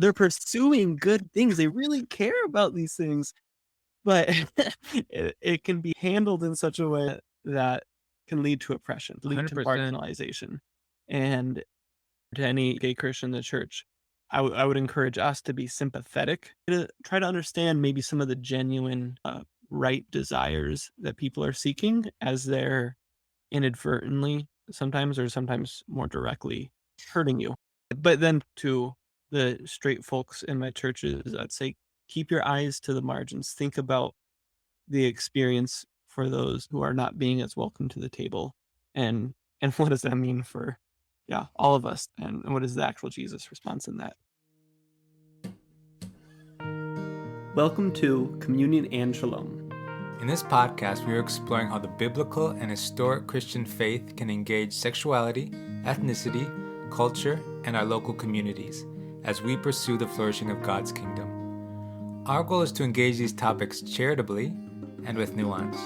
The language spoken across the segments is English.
they're pursuing good things. They really care about these things, but it can be handled in such a way that can lead to oppression, lead to 100%. marginalization. And to any gay Christian in the church, I would encourage us to be sympathetic, to try to understand maybe some of the genuine right desires that people are seeking as they're inadvertently sometimes or sometimes more directly hurting you. But then to the straight folks in my churches, I'd say keep your eyes to the margins. Think about the experience for those who are not being as welcome to the table. And what does that mean for all of us? And what is the actual Jesus response in that? Welcome to Communion and Shalom. In this podcast, we are exploring how the biblical and historic Christian faith can engage sexuality, ethnicity, culture, and our local communities as we pursue the flourishing of God's kingdom. Our goal is to engage these topics charitably and with nuance.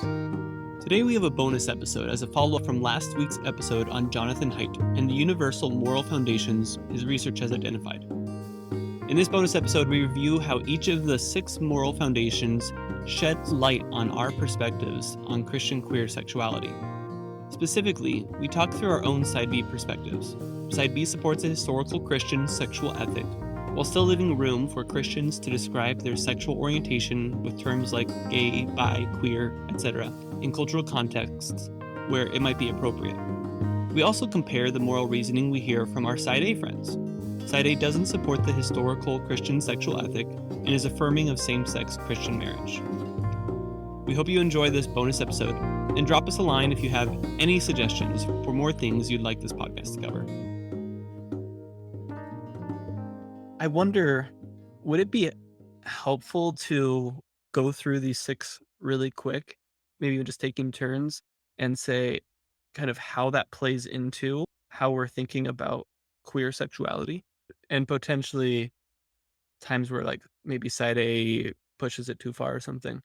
Today we have a bonus episode as a follow-up from last week's episode on Jonathan Haidt and the universal moral foundations his research has identified. In this bonus episode, we review how each of the 6 moral foundations sheds light on our perspectives on Christian queer sexuality. Specifically, we talk through our own Side B perspectives. Side B supports a historical Christian sexual ethic, while still leaving room for Christians to describe their sexual orientation with terms like gay, bi, queer, etc. in cultural contexts where it might be appropriate. We also compare the moral reasoning we hear from our Side A friends. Side A doesn't support the historical Christian sexual ethic and is affirming of same-sex Christian marriage. We hope you enjoy this bonus episode, and drop us a line if you have any suggestions for more things you'd like this podcast to cover. I wonder, would it be helpful to go through these 6 really quick, maybe just taking turns, and say kind of how that plays into how we're thinking about queer sexuality, and potentially times where like maybe Side A pushes it too far or something.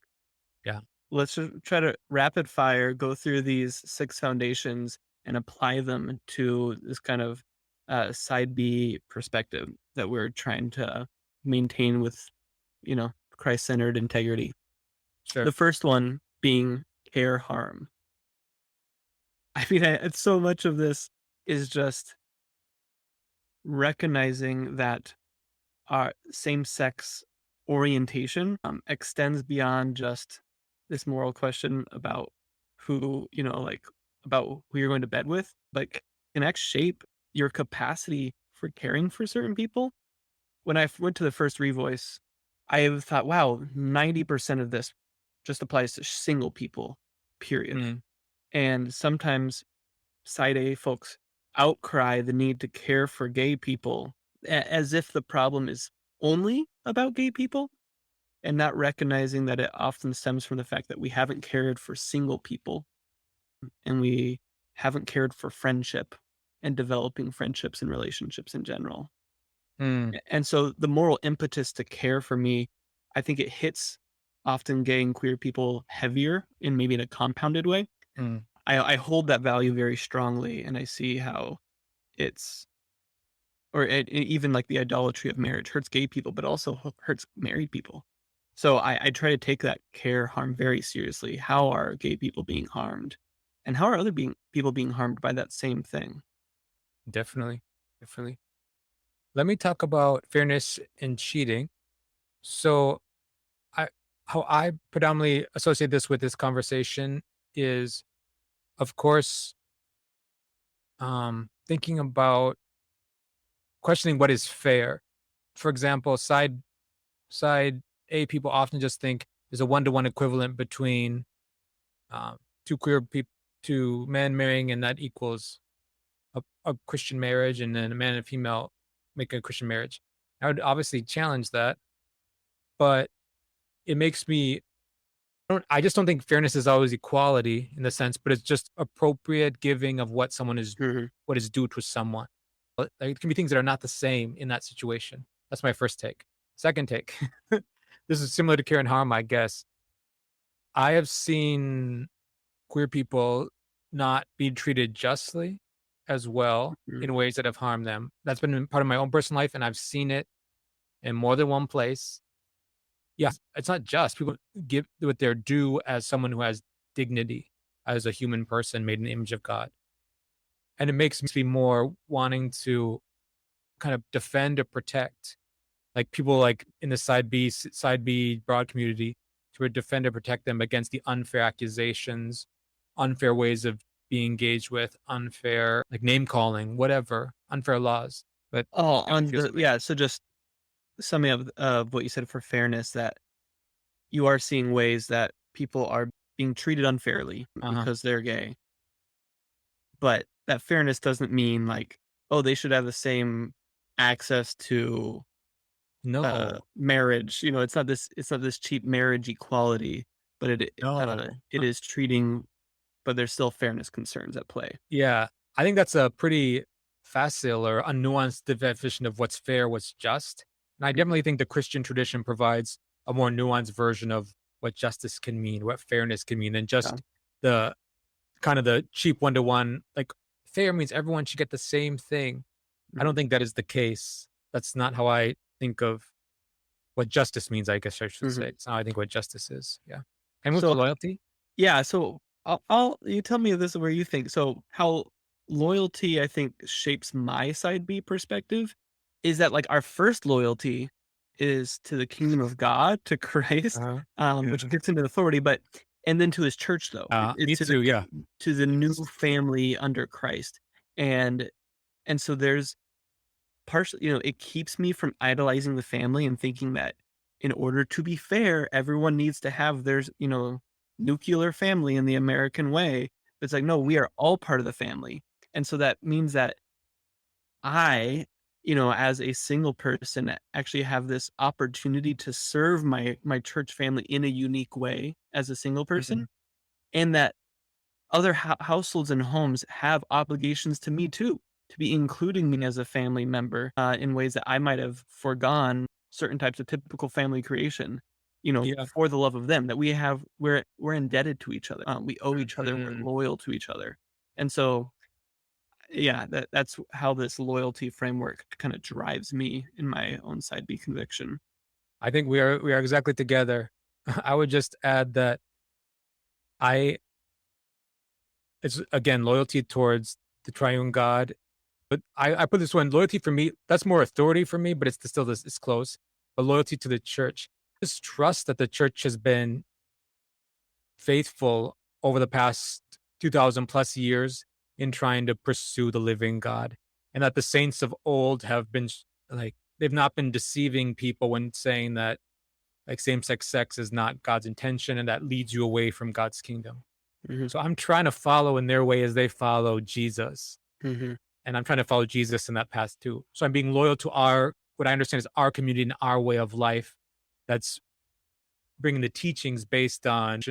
Yeah. Let's just try to rapid fire go through these 6 foundations and apply them to this kind of Side B perspective that we're trying to maintain with, Christ-centered integrity. Sure. The first one being care harm. I mean, it's so much of this is just recognizing that our same-sex orientation extends beyond just this moral question about who, about who you're going to bed with, but can actually shape your capacity for caring for certain people. When I went to the first revoice, I thought, wow, 90% of this just applies to single people, period. Mm. And sometimes Side A folks outcry the need to care for gay people as if the problem is only about gay people, and not recognizing that it often stems from the fact that we haven't cared for single people and we haven't cared for friendship and developing friendships and relationships in general. Mm. And so the moral impetus to care for me, I think it hits often gay and queer people heavier in maybe in a compounded way. Mm. I hold that value very strongly, and I see how it's, or even like the idolatry of marriage hurts gay people, but also hurts married people. So I try to take that care harm very seriously. How are gay people being harmed? And how are other people being harmed by that same thing? Definitely. Definitely. Let me talk about fairness and cheating. So, how I predominantly associate this with this conversation is, of course, thinking about questioning what is fair. For example, side A people often just think there's a 1-to-1 equivalent between um, two queer people, two men marrying, and that equals a Christian marriage, and then a man and a female making a Christian marriage. I would obviously challenge that, but it makes me. I just don't think fairness is always equality in the sense, but it's just appropriate giving of what someone is, Mhm. what is due to someone. But like, it can be things that are not the same in that situation. That's my first take. Second take. This is similar to care and harm, I guess. I have seen queer people not be treated justly as well Mhm. in ways that have harmed them. That's been part of my own personal life, and I've seen it in more than one place. Yeah, it's not just. People give what they're due as someone who has dignity, as a human person made in the image of God. And it makes me more wanting to kind of defend or protect, like people like in the side B broad community, to defend or protect them against the unfair accusations, unfair ways of being engaged with, unfair like name calling, whatever, unfair laws. But Oh, yeah, I on feel the something. yeah, so just summing up of what you said for fairness, that you are seeing ways that people are being treated unfairly Uh-huh. because they're gay, but that fairness doesn't mean like, oh, they should have the same access to No, marriage. It's not this cheap marriage equality, but no. it is treating, but there's still fairness concerns at play. Yeah, I think that's a pretty facile or unnuanced definition of what's fair, what's just. And I Mhm. definitely think the Christian tradition provides a more nuanced version of what justice can mean, what fairness can mean, than Yeah. just the kind of the cheap one to one. Like fair means everyone should get the same thing. I don't Mhm. think that is the case. That's not how I think of what justice means. I guess I should say. Mhm. It's not how I think what justice is. Yeah. And with So loyalty. yeah, so I'll you tell me this is where you think. So how loyalty, I think, shapes my side B perspective is that like our first loyalty is to the kingdom of God, to Christ, Uh-huh. which Yeah. gets into authority, but and then to his church though. Me It's too. Yeah. to the new family under Christ. And so there's partially, it keeps me from idolizing the family and thinking that in order to be fair, everyone needs to have their, nuclear family in the American way. It's like, no, we are all part of the family. And so that means that I, as a single person, actually have this opportunity to serve my church family in a unique way as a single Mhm. person, and that other households and homes have obligations to me too, to be including me as a family member in ways that I might have foregone certain types of typical family creation, Yeah. for the love of them. That we're indebted to each other. We owe each other. We're Mhm. loyal to each other, and so yeah, that's how this loyalty framework kind of drives me in my own side B conviction. I think we are exactly together. I would just add that I it's again loyalty towards the triune God. But I put this one loyalty for me, that's more authority for me, but it's still this it's close. But loyalty to the church. Just trust that the church has been faithful over the past 2000 plus years in trying to pursue the living God. And that the saints of old have been like they've not been deceiving people when saying that like same-sex sex is not God's intention and that leads you away from God's kingdom. Hmm. So I'm trying to follow in their way as they follow Jesus. Hmm. And I'm trying to follow Jesus in that path too. So I'm being loyal to our what I understand is our community and our way of life that's bringing the teachings based on,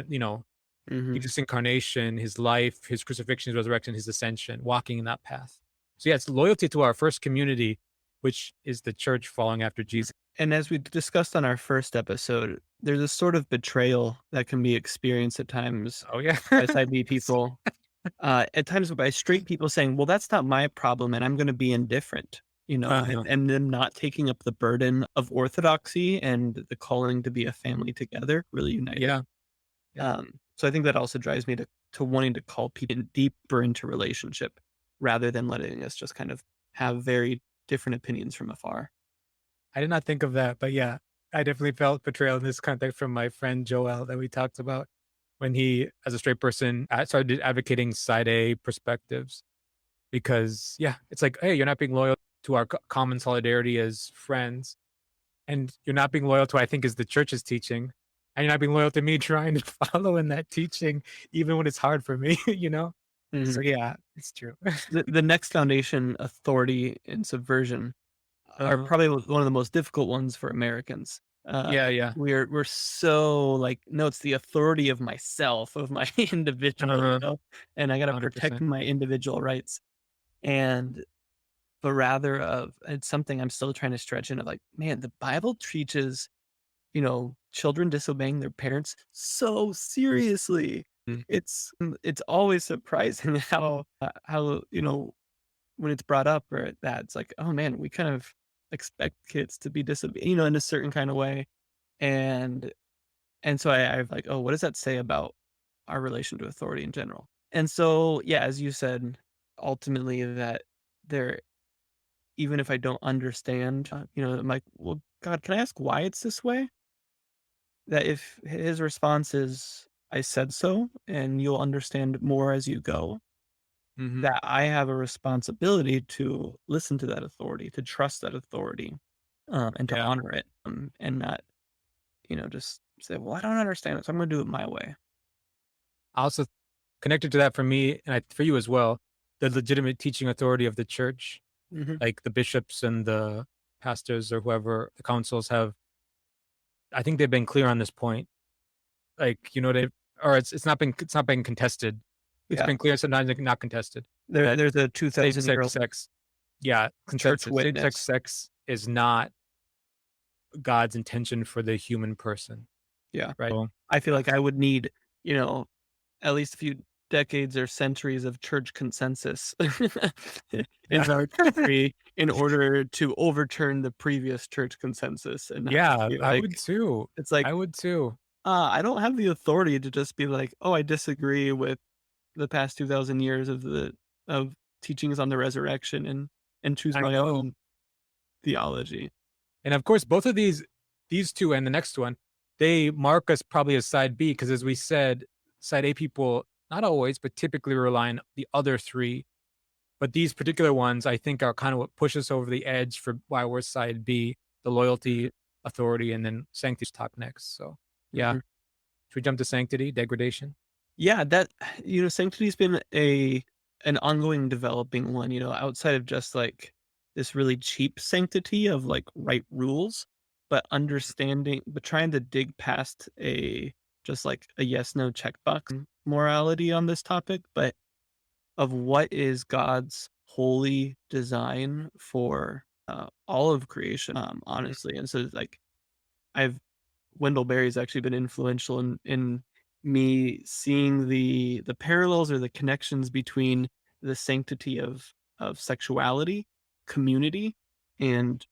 Hmm. Jesus' incarnation, his life, his crucifixion, his resurrection, his ascension, walking in that path. So yeah, it's loyalty to our first community, which is the church following after Jesus. And as we discussed on our first episode, there's a sort of betrayal that can be experienced at times Oh yeah. by side B people, at times by straight people saying, "Well, that's not my problem, and I'm going to be indifferent," Uh-huh. and them not taking up the burden of orthodoxy and the calling to be a family together, really united. Yeah. Yeah. So I think that also drives me to wanting to call people deeper into relationship rather than letting us just kind of have very different opinions from afar. I did not think of that, but yeah, I definitely felt betrayal in this context from my friend Joel that we talked about when he, as a straight person, started advocating side A perspectives because, yeah, it's like, hey, you're not being loyal to our common solidarity as friends, and you're not being loyal to what I think is the church's teaching, and you're not being loyal to me trying to follow in that teaching, even when it's hard for me, you know. Mhm. So yeah, it's true. The next foundation, authority and subversion, are Uh-huh. probably one of the most difficult ones for Americans. Yeah, yeah, We're so like, no, it's the authority of myself, of my individual, uh-huh. and I got to protect 100%. my individual rights. And but rather of it's something I'm still trying to stretch into. Like, man, the Bible teaches, children disobeying their parents so seriously. Mm. It's always surprising how when it's brought up or that it's like, oh man, we kind of expect kids to be disobedient, in a certain kind of way. And so I've like, oh, what does that say about our relation to authority in general? And so, yeah, as you said, ultimately that there, even if I don't understand, I'm like, well, God, can I ask why it's this way? That if his response is, I said so, and you'll understand more as you go, Hmm. that I have a responsibility to listen to that authority, to trust that authority, and to Yeah. honor it, and not, just say, well, I don't understand it, so I'm going to do it my way. Also connected to that for me, and for you as well, the legitimate teaching authority of the church, Hmm. like the bishops and the pastors or whoever the councils have. I think they've been clear on this point. Like, they or it's not been contested. It's Yeah. been clear, sometimes like not contested, that There's a 2,000-year same-sex old sex, yeah, church consensus. Same-sex witness. sex is not God's intention for the human person, Yeah. right? So, I feel yeah, like I would need, you know, at least a few decades or centuries of church consensus in yeah, our country in order to overturn the previous church consensus, and now I yeah, feel I would like too. it's like, I would too. I don't have the authority to just be like, "Oh, I disagree with the past 2,000 years of teachings on the resurrection," and choose I my know. own theology. And of course, both of these 2 and the next one, they mark us probably as side B because, as we said, side A people, not always, but typically rely on the other 3. But these particular ones, I think, are kind of what push us over the edge for why we're side B, the loyalty, authority, and then sanctity's top next. So, yeah. Mhm. Should we jump to sanctity, degradation? Yeah, that sanctity's been an ongoing developing one, outside of just like this really cheap sanctity of like right rules, but understanding, but trying to dig past a just like a yes no checkbox morality on this topic, but of what is God's holy design for all of creation, Mhm. honestly. And so like I've Wendell Berry's actually been influential in me seeing the parallels or the connections between the sanctity of sexuality, community, and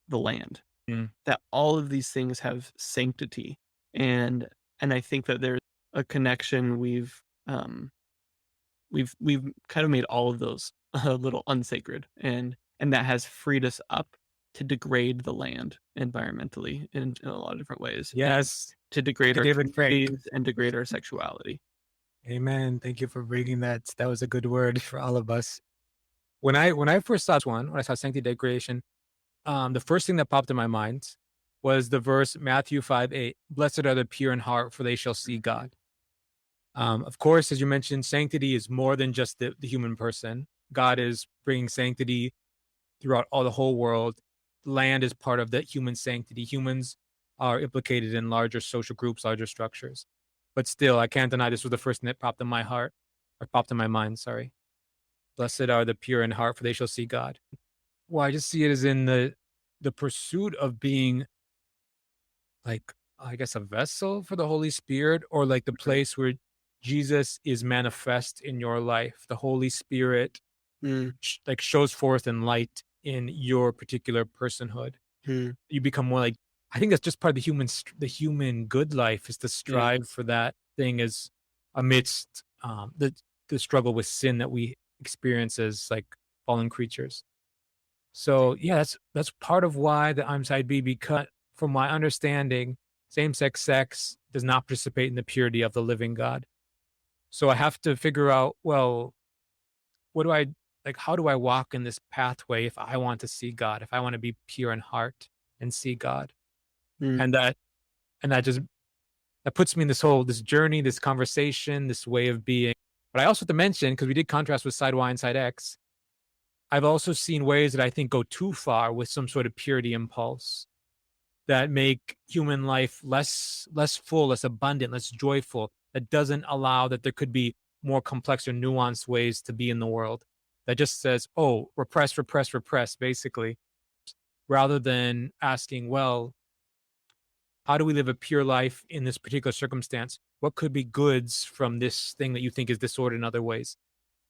the land. Mm. That all of these things have sanctity, and I think that there's a connection. We've kind of made all of those a little unsacred, and that has freed us up to degrade the land environmentally in a lot of different ways, and Yes. to Thank degrade you, our David Frank. communities and degrade our sexuality. Amen. Thank you for bringing that. That was a good word for all of us. When I first saw this one, when I saw sanctity degradation, the first thing that popped in my mind was the verse Matthew 5:8. Blessed are the pure in heart, for they shall see God. Of course, as you mentioned, sanctity is more than just the human person. God is bringing sanctity throughout all the whole world. Land is part of that human sanctity. Humans are implicated in larger social groups, larger structures. But still, I can't deny this was the first thing that popped in my heart, or popped in my mind. Sorry. Blessed are the pure in heart, for they shall see God. Well, I just see it as in the pursuit of being, like, I guess, a vessel for the Holy Spirit, or like the Right. place where Jesus is manifest in your life. The Holy Spirit Mm, like shows forth in light in your particular personhood. mm, You become more like, I think that's just part of the human good life, is to yeah. strive for that thing, as amidst the struggle with sin that we experience as like fallen creatures. So yeah, that's part of why the I'm side B, because from my understanding, same sex does not participate in the purity of the living God. So I have to figure out, well, what do I like, how do I walk in this pathway if I want to see God, if I want to be pure in heart and see God? Mm, And that just that puts me in this journey, this conversation, this way of being. But I also have to mention, because we did contrast with side Y and side X, I've also seen ways that I think go too far with some sort of purity impulse that make human life less full, less abundant, less joyful, that doesn't allow that there could be more complex or nuanced ways to be in the world. That just says, "Oh, repress, repress, repress," basically, rather than asking, "Well, how do we live a pure life in this particular circumstance? What could be goods from this thing that you think is disordered in other ways?"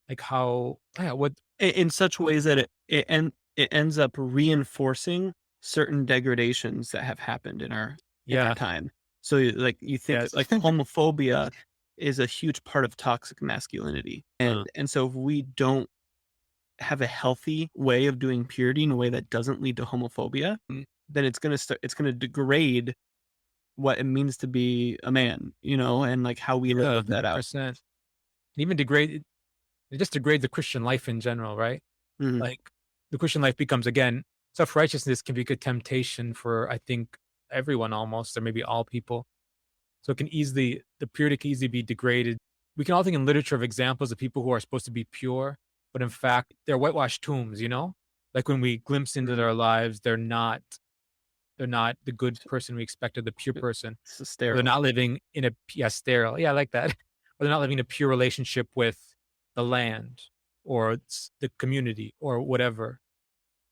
Like how, yeah, what, in such ways that it ends up reinforcing certain degradations that have happened in our Yeah. time. So like you think Yes. like homophobia is a huge part of toxic masculinity. Uh, And so if we don't have a healthy way of doing purity in a way that doesn't lead to homophobia, then it's gonna degrade what it means to be a man, and like how we live that out. 100%. Even it just degrades the Christian life in general, right? Mhm. Like the Christian life becomes again, self-righteousness can be a good temptation for I think everyone almost, or maybe all people. So the purity can easily be degraded. We can all think in literature of examples of people who are supposed to be pure, but in fact they're whitewashed tombs, you know? Like when we glimpse into Mhm. their lives, they're not the good person we expected, the pure person. It's Or they're sterile. not living in a yeah, sterile. Yeah, I like that. Or they're not living in a pure relationship with the land or the community or whatever.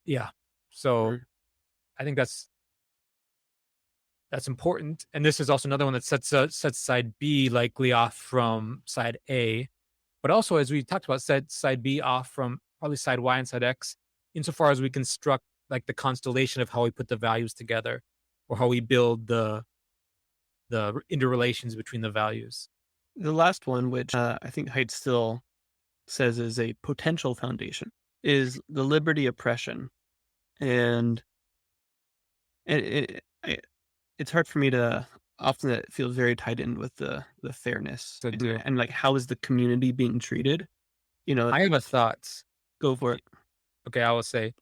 Yeah. So Mhm. I think that's important. And this is also another one that sets side B likely off from side A, but also as we talked about, set side B off from probably side Y and side X, insofar as we construct like the constellation of how we put the values together or how we build the interrelations between the values. The last one, which I think Haidt still says is a potential foundation, is the liberty oppression. And it's hard for me to often it feels very tied in with the fairness So do and like how is the community being treated? I have a thought. Go for Y- it. Okay, I will say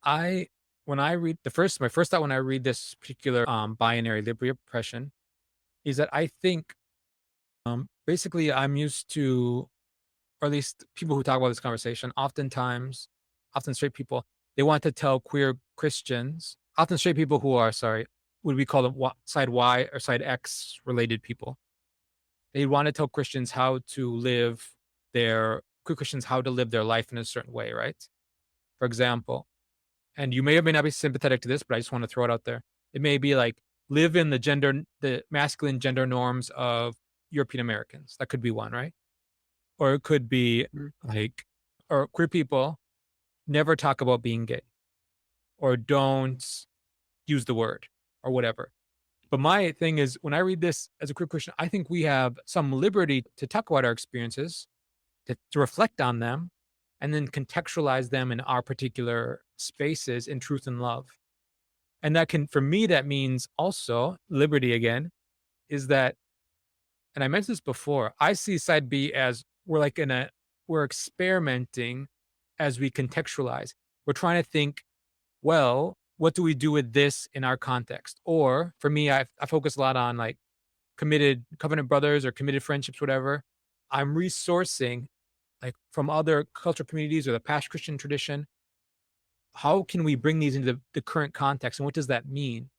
I when I read my first thought when I read this particular binary liberty oppression is that I think basically I'm used to, or at least people who talk about this conversation, often straight people, they want to tell queer Christians, often straight people who are, sorry, would we call them side Y or side X related people? They want to tell Christians how to live queer Christians how to live their life in a certain way, right? For example, and you may or may not be sympathetic to this, but I just want to throw it out there. It may be like live in the masculine gender norms of European Americans. That could be one, right? Or it could be Mhm. like, or queer people never talk about being gay or don't use the word or whatever. But my thing is, when I read this as a queer Christian, I think we have some liberty to talk about our experiences, to reflect on them, and then contextualize them in our particular spaces in truth and love. And that can, for me, that means also liberty again, is that, and I mentioned this before, I see side B as we're experimenting as we contextualize. We're trying to think, well, what do we do with this in our context? Or for me, I focus a lot on like committed covenant brothers or committed friendships, whatever. I'm resourcing like from other cultural communities or the past Christian tradition. How can we bring these into the current context? And what does that mean?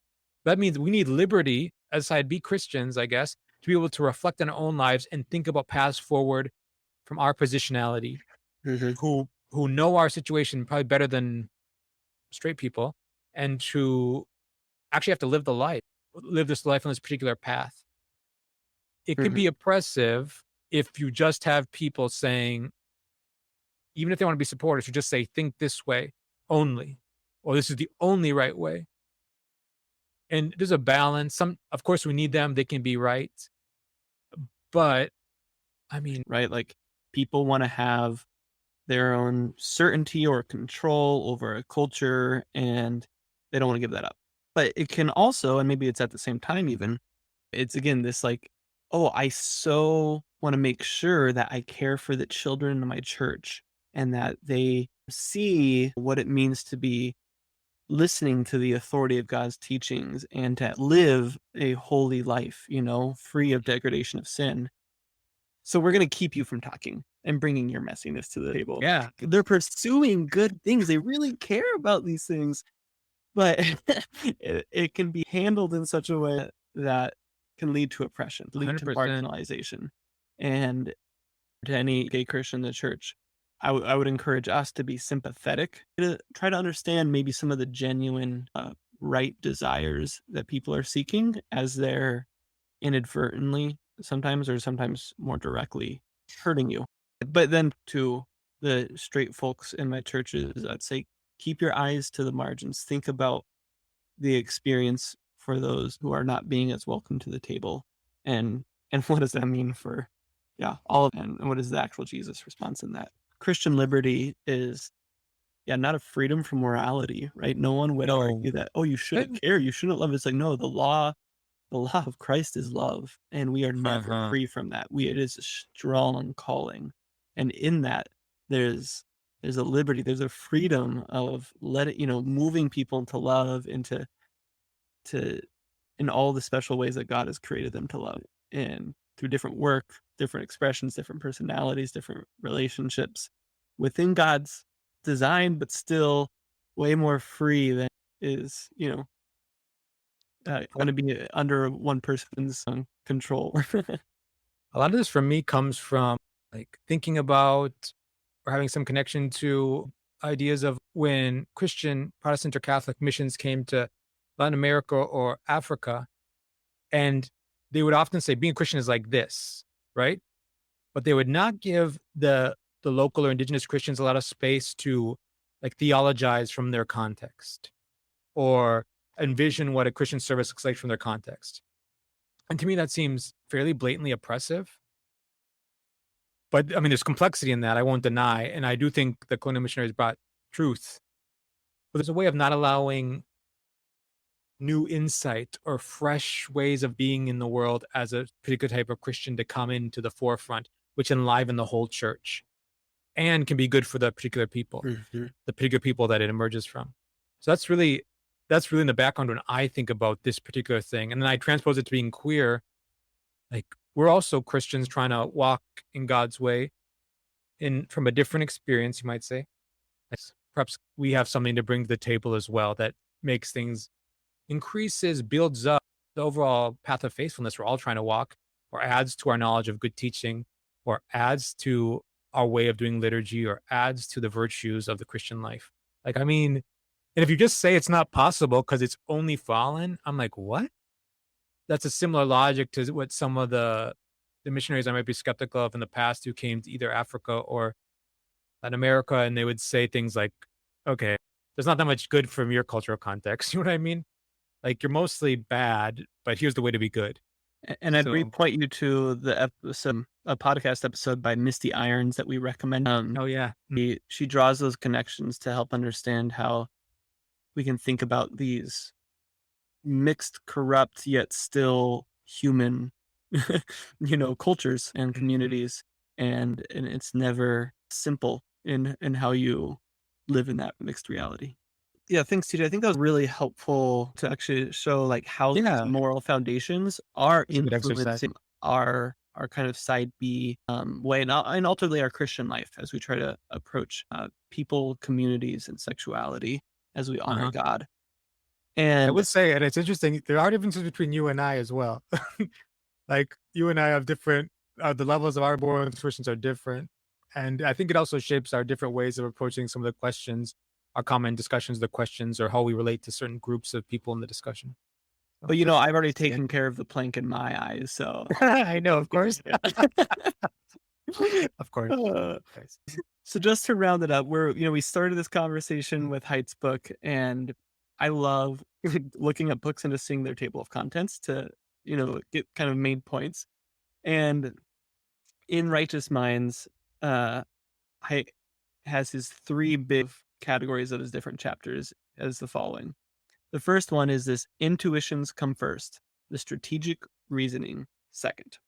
That means we need liberty as side B Christians, I guess, to be able to reflect on our own lives and think about paths forward from our positionality, Mhm. who know our situation probably better than straight people, and to actually have to live this life on this particular path. It can Mhm. be oppressive if you just have people saying, even if they want to be supporters, who just say, think this way only, or this is the only right way. And there's a balance. Of course, we need them. They can be right. But I mean, Right? Like people want to have their own certainty or control over a culture and they don't want to give that up. But it can also, and maybe it's at the same time even, it's again this like, oh, I so want to make sure that I care for the children in my church and that they see what it means to be listening to the authority of God's teachings and to live a holy life, free of degradation of sin. So we're going to keep you from talking and bringing your messiness to the table. yeah, They're pursuing good things. They really care about these things, but it can be handled in such a way that can lead to oppression, lead to 100%. marginalization. And to any gay Christian in the church, I would encourage us to be sympathetic, to try to understand maybe some of the genuine right desires that people are seeking as they're inadvertently sometimes or sometimes more directly hurting you. But then to the straight folks in my churches, I'd say keep your eyes to the margins. Think about the experience for those who are not being as welcome to the table. And what does that mean for all of and what is the actual Jesus response in that? Christian liberty is not a freedom from morality, right? No one would argue that, oh, you shouldn't care, you shouldn't love. It's like, no, the law of Christ is love, and we are never free from that. It is a strong calling. And in that, there's a liberty, there's a freedom of moving people into love, to in all the special ways that God has created them to love. And through different work, different expressions, different personalities, different relationships within God's design, but still way more free than is, going to be under one person's control. A lot of this for me comes from like thinking about or having some connection to ideas of when Christian, Protestant, or Catholic missions came to Latin America or Africa. And they would often say being Christian is like this, right? But they would not give the local or indigenous Christians a lot of space to like theologize from their context or envision what a Christian service looks like from their context. And to me, that seems fairly blatantly oppressive. But I mean, there's complexity in that. I won't deny. And I do think the colonial missionaries brought truth. But there's a way of not allowing new insight or fresh ways of being in the world as a particular type of Christian to come into the forefront, which enliven the whole church and can be good for the particular people, the particular people that it emerges from. So that's really in the background when I think about this particular thing. And then I transpose it to being queer. Like we're also Christians trying to walk in God's way from a different experience, you might say. Perhaps we have something to bring to the table as well that makes things builds up the overall path of faithfulness we're all trying to walk, or adds to our knowledge of good teaching, or adds to our way of doing liturgy, or adds to the virtues of the Christian life. Like, I mean, and if you just say it's not possible because it's only fallen, I'm like, what? That's a similar logic to what some of the missionaries I might be skeptical of in the past who came to either Africa or Latin America, and they would say things like, okay, there's not that much good from your cultural context. You know what I mean? Like you're mostly bad, but here's the way to be good. And I'd point you to the episode, a podcast episode by Misty Irons that we recommend. Oh yeah. She draws those connections to help understand how we can think about these mixed, corrupt, yet still human, cultures and communities. And it's never simple in how you live in that mixed reality. Yeah, thanks, TJ. I think that was really helpful to actually show like how these moral foundations are influencing our kind of side B way, and ultimately our Christian life as we try to approach people, communities, and sexuality as we honor God. And I would say, and it's interesting, there are differences between you and I as well. Like you and I have different, the levels of our moral intuitions are different. And I think it also shapes our different ways of approaching some of the questions, our common discussions, the questions, or how we relate to certain groups of people in the discussion. But I've already taken care of the plank in my eyes, so I know, of course. Of course. So just to round it up, we started this conversation with Haidt's book, and I love looking at books and just seeing their table of contents to, get kind of main points. And in Righteous Minds, Haidt has his three big categories of his different chapters as the following. The first one is this: intuitions come first, the strategic reasoning second.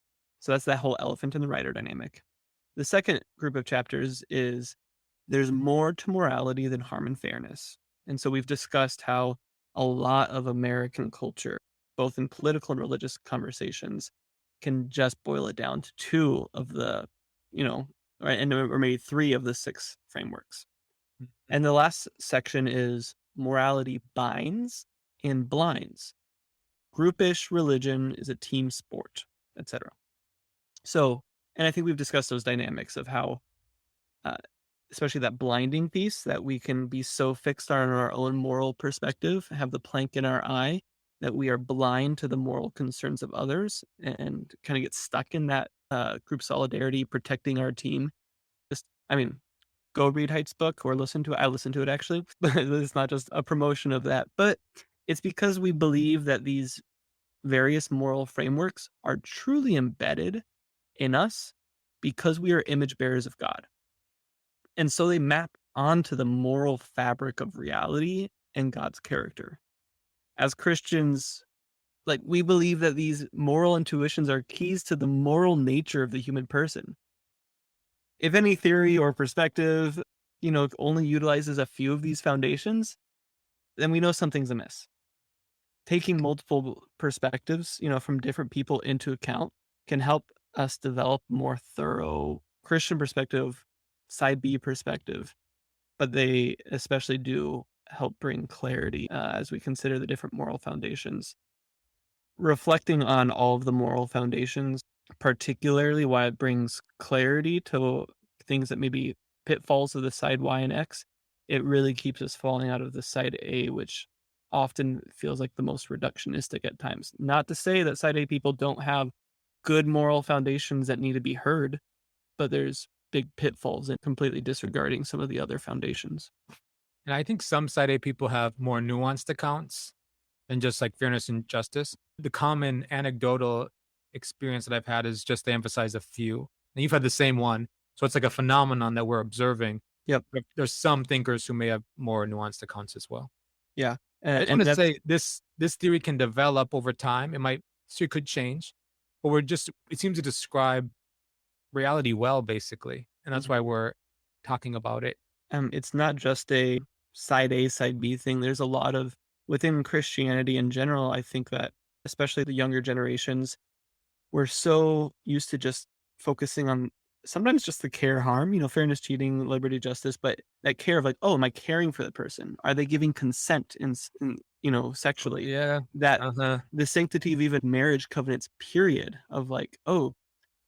So that's that whole elephant in the rider dynamic. The second group of chapters is there's more to morality than harm and fairness. And so we've discussed how a lot of American culture, both in political and religious conversations, can just boil it down to two of the, right, or maybe three of the six frameworks. And the last section is morality binds and blinds. Groupish religion is a team sport, etc. So, and I think we've discussed those dynamics of how, especially that blinding piece, that we can be so fixed on our own moral perspective, have the plank in our eye, that we are blind to the moral concerns of others and kind of get stuck in that group solidarity, protecting our team. go read Haidt's book or listen to it. I listened to it actually, but it's not just a promotion of that. But it's because we believe that these various moral frameworks are truly embedded in us because we are image bearers of God. And so they map onto the moral fabric of reality and God's character. As Christians, like, we believe that these moral intuitions are keys to the moral nature of the human person. If any theory or perspective, only utilizes a few of these foundations, then we know something's amiss. Taking multiple perspectives, from different people into account can help us develop more thorough Christian perspective, side B perspective, but they especially do help bring clarity as we consider the different moral foundations. Reflecting on all of the moral foundations, particularly why it brings clarity to things that may be pitfalls of the side Y and X, it really keeps us falling out of the side A, which often feels like the most reductionistic at times. Not to say that side A people don't have good moral foundations that need to be heard, but there's big pitfalls in completely disregarding some of the other foundations. And I think some side A people have more nuanced accounts than just like fairness and justice. The common anecdotal experience that I've had is just to emphasize a few. And you've had the same one. So it's like a phenomenon that we're observing. Yep. But there's some thinkers who may have more nuanced accounts as well. Yeah. I just want to say this theory can develop over time. It could change, but it seems to describe reality well, basically. And that's why we're talking about it. It's not just a side A, side B thing. There's a lot of, within Christianity in general, I think that especially the younger generations, we're so used to just focusing on sometimes just the care harm, fairness, cheating, liberty, justice, but that care of like, oh, am I caring for the person? Are they giving consent sexually? Yeah. That the sanctity of even marriage covenants, period, of like, oh,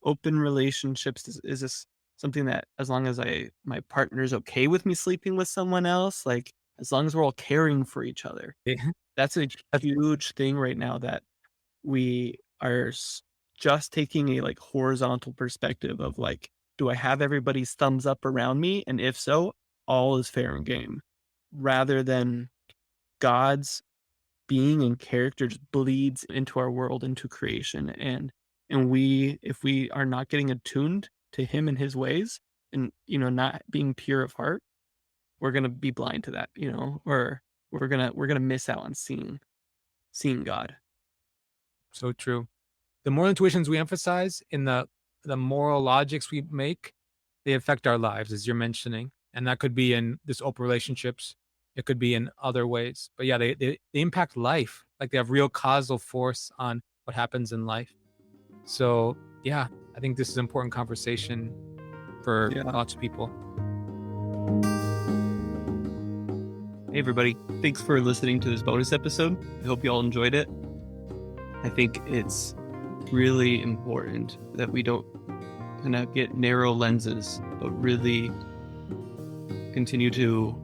open relationships, is this something that as long as my partner's okay with me sleeping with someone else, like as long as we're all caring for each other. Yeah. That's a huge thing right now that we are just taking a like horizontal perspective of like, do I have everybody's thumbs up around me? And if so, all is fair and game, rather than God's being and character just bleeds into our world, into creation. And if we are not getting attuned to him and his ways and, not being pure of heart, we're going to be blind to that, or we're going to miss out on seeing God. So true. The moral intuitions we emphasize in the moral logics we make, they affect our lives, as you're mentioning. And that could be in this open relationships. It could be in other ways. But yeah, they impact life. Like they have real causal force on what happens in life. So yeah, I think this is an important conversation for lots of people. Hey everybody, thanks for listening to this bonus episode. I hope you all enjoyed it. I think it's really important that we don't kind of get narrow lenses, but really continue to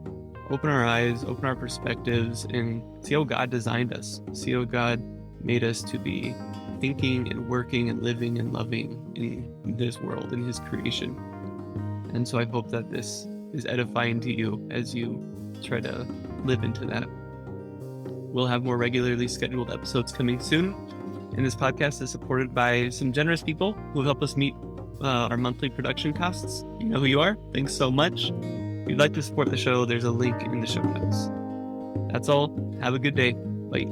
open our eyes, open our perspectives, and see how God designed us. See how God made us to be thinking and working and living and loving in this world, in his creation. And so I hope that this is edifying to you as you try to live into that. We'll have more regularly scheduled episodes coming soon. And this podcast is supported by some generous people who help us meet our monthly production costs. You know who you are. Thanks so much. If you'd like to support the show, there's a link in the show notes. That's all. Have a good day. Bye.